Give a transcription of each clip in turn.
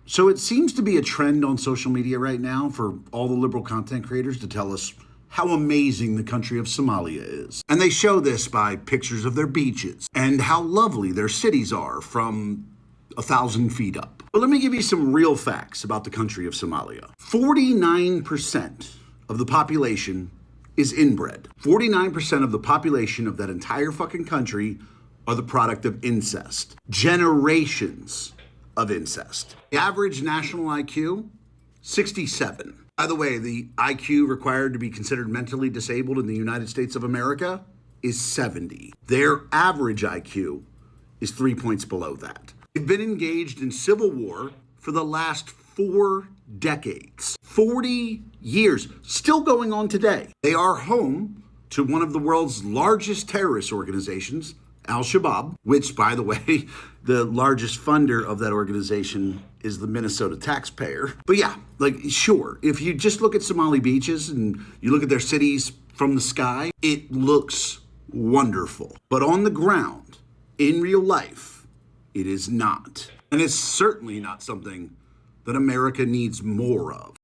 So it seems to be a trend on social media right now for all the liberal content creators to tell us how amazing the country of Somalia is. And they show this by pictures of their beaches and how lovely their cities are from 1,000 feet up. But let me give you some real facts about the country of Somalia. 49% of the population is inbred. 49% of the population of that entire fucking country are the product of incest. Generations of incest. The average national IQ, 67. By the way, the IQ required to be considered mentally disabled in the United States of America is 70. Their average IQ is 3 points below that. They've been engaged in civil war for the last 4 decades. 40 years, still going on today. They are home to one of the world's largest terrorist organizations, Al-Shabaab, which, by the way, the largest funder of that organization is the Minnesota taxpayer. But yeah, like, sure, if you just look at Somali beaches and you look at their cities from the sky, it looks wonderful. But on the ground, in real life, it is not. And it's certainly not something that America needs more of.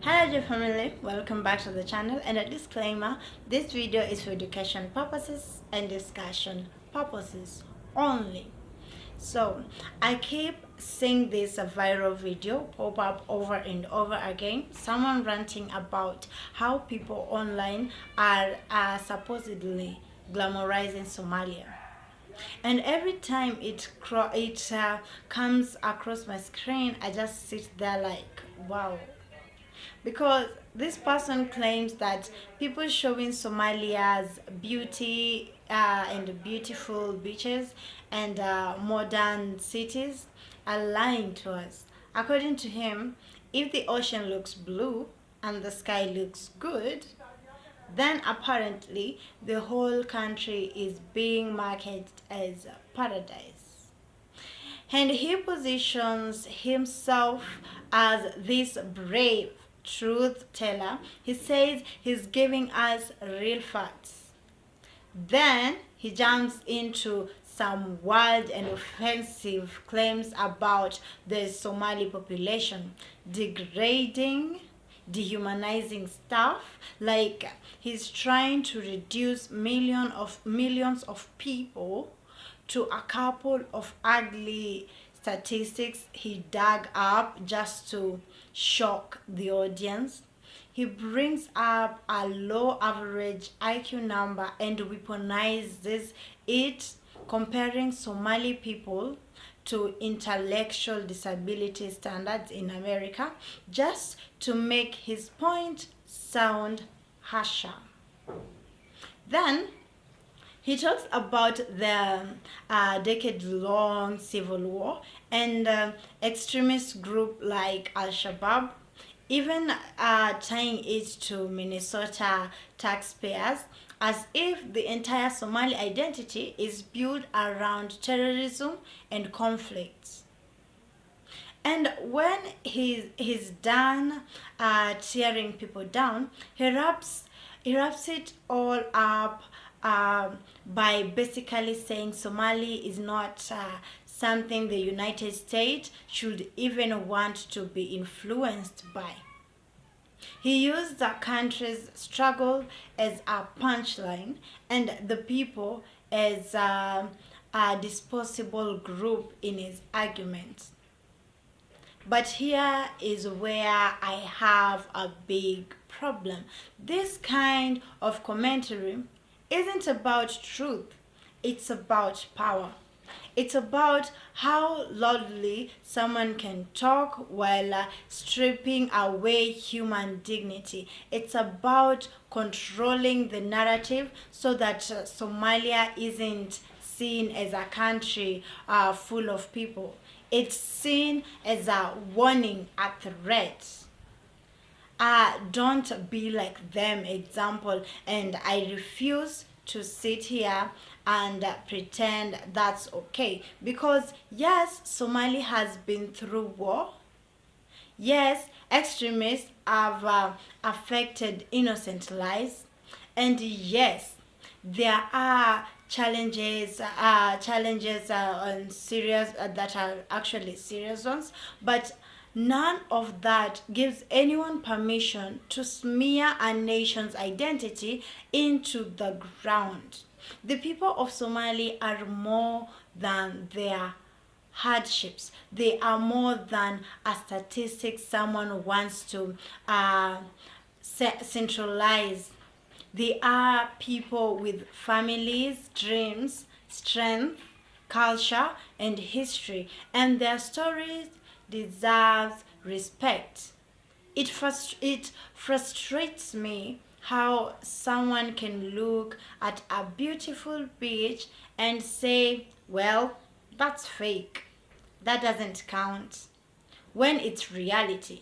Hello dear family, welcome back to the channel, and a disclaimer, this video is for education purposes and discussion purposes only. So I keep seeing this viral video pop up over and over again, someone ranting about how people online are supposedly glamorizing Somalia. And every time it comes across my screen, I just sit there like, wow. Because this person claims that people showing Somalia's beauty and beautiful beaches and modern cities are lying to us. According to him, if the ocean looks blue and the sky looks good, then apparently the whole country is being marketed as paradise. And he positions himself as this brave truth teller. He says he's giving us real facts. Then he jumps into some wild and offensive claims about the Somali population, degrading, dehumanizing stuff, like he's trying to reduce millions of people to a couple of ugly statistics he dug up just to shock the audience. He brings up a low average IQ number and weaponizes it, comparing Somali people to intellectual disability standards in America, just to make his point sound harsher. Then he talks about the decade-long civil war and extremist group like Al-Shabaab, even tying it to Minnesota taxpayers, as if the entire Somali identity is built around terrorism and conflicts. And when he's done tearing people down, he wraps it all up by basically saying Somali is not something the United States should even want to be influenced by. He used the country's struggle as a punchline and the people as a disposable group in his arguments. But here is where I have a big problem. This kind of commentary isn't about truth, it's about power. It's about how loudly someone can talk while stripping away human dignity. It's about controlling the narrative so that Somalia isn't seen as a country full of people. It's seen as a warning, a threat. Don't be like them example, and I refuse to sit here and pretend that's okay, because yes, Somalia has been through war. Yes, extremists have affected innocent lives, and yes, there are challenges on serious that are actually serious ones, but None of that gives anyone permission to smear a nation's identity into the ground. The people of Somalia are more than their hardships. They are more than a statistic someone wants to centralize. They are people with families, dreams, strength, culture, and history, and their stories deserve respect. It frustrates me how someone can look at a beautiful beach and say, well, that's fake. That doesn't count. When it's reality.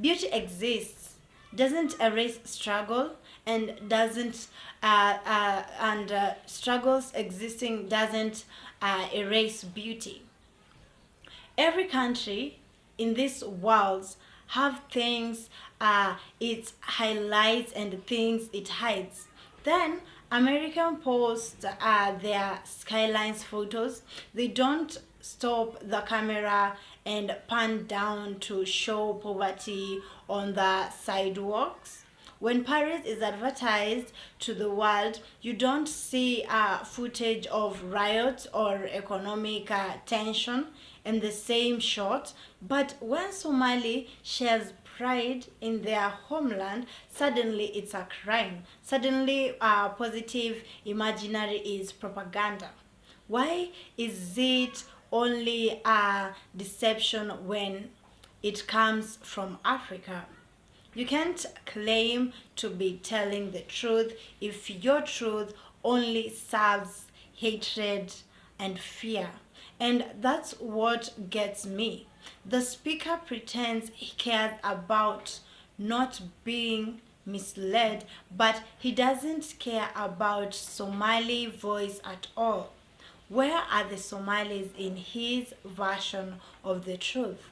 Beauty exists, doesn't erase struggle, and doesn't and struggles existing doesn't erase beauty. Every country in this world have things it highlights and things it hides. Then American post their skylines photos. They don't stop the camera and pan down to show poverty on the sidewalks. When Paris is advertised to the world, you don't see footage of riots or economic tension in the same shot. But when Somali shares pride in their homeland, suddenly it's a crime. Suddenly, positive imaginary is propaganda. Why is it only a deception when it comes from Africa? You can't claim to be telling the truth if your truth only serves hatred and fear. And that's what gets me. The speaker pretends he cares about not being misled, but he doesn't care about Somali voice at all. Where are the Somalis in his version of the truth?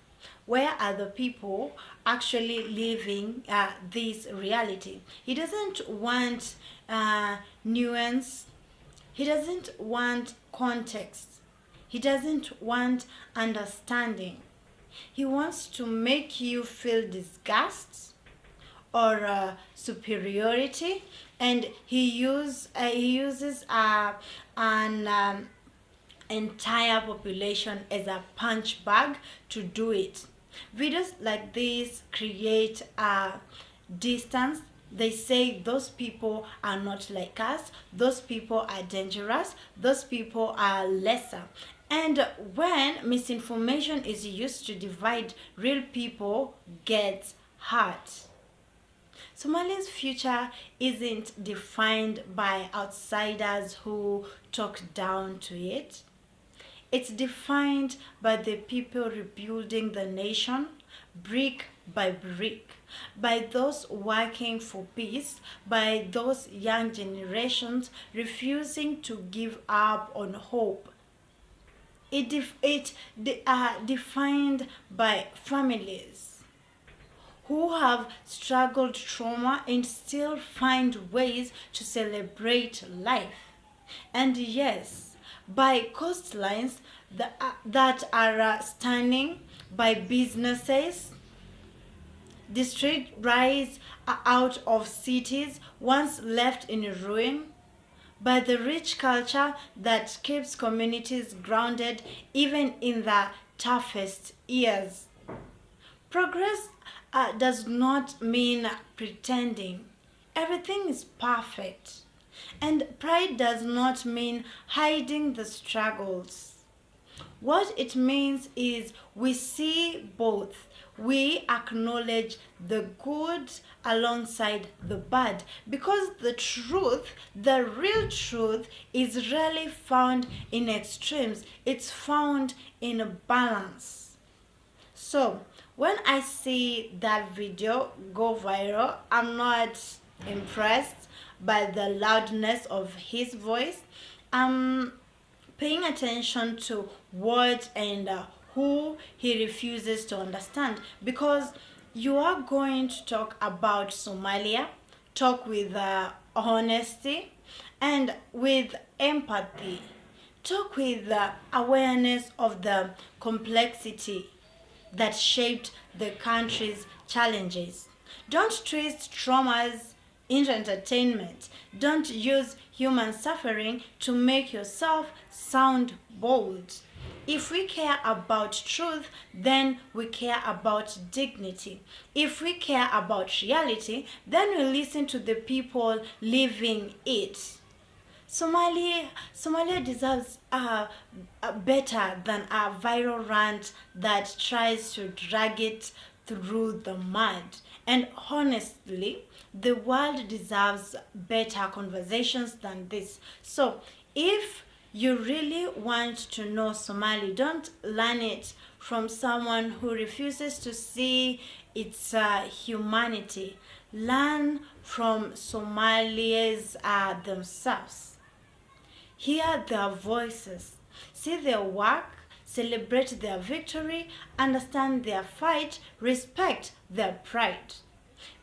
Where are the people actually living this reality? He doesn't want nuance, he doesn't want context, he doesn't want understanding. He wants to make you feel disgust or superiority, and he uses an entire population as a punch bag to do it. Videos like this create a distance. They say those people are not like us, those people are dangerous, those people are lesser. And when misinformation is used to divide, real people get hurt. Somalia's future isn't defined by outsiders who talk down to it. It's defined by the people rebuilding the nation brick by brick, by those working for peace, by those young generations refusing to give up on hope. Defined by families who have struggled trauma and still find ways to celebrate life. And yes, by coastlines that are stunning, by businesses, the street rise out of cities once left in ruin, by the rich culture that keeps communities grounded even in the toughest years. Progress does not mean pretending everything is perfect. And pride does not mean hiding the struggles. What it means is we see both. We acknowledge the good alongside the bad, because the truth, the real truth, is rarely found in extremes, it's found in a balance. So, when I see that video go viral, I'm not impressed by the loudness of his voice. I'm paying attention to what and who he refuses to understand, because you are going to talk about Somalia, talk with honesty and with empathy, talk with awareness of the complexity. that shaped the country's challenges. Don't twist traumas into entertainment. Don't use human suffering to make yourself sound bold. If we care about truth, then we care about dignity. If we care about reality, then we listen to the people living it. Somalia deserves better than a viral rant that tries to drag it through the mud. And honestly, the world deserves better conversations than this. So, if you really want to know Somali, don't learn it from someone who refuses to see its humanity. Learn from Somalis themselves. Hear their voices, see their work, celebrate their victory, understand their fight, respect their pride.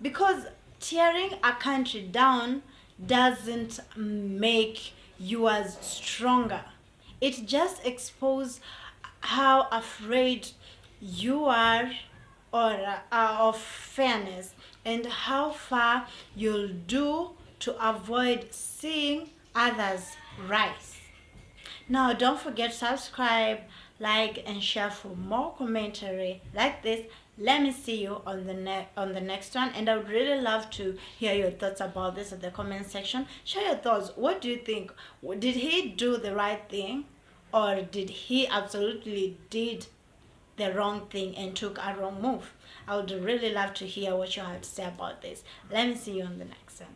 Because tearing a country down doesn't make yours stronger. It just exposes how afraid you are of fairness and how far you'll do to avoid seeing others rise. Now, don't forget to subscribe, like, and share for more commentary like this. Let me see you on the next one, and I would really love to hear your thoughts about this in the comment section. Share your thoughts. What do you think? Did he do the right thing, or did he absolutely did the wrong thing and took a wrong move? I would really love to hear what you have to say about this. Let me see you on the next one.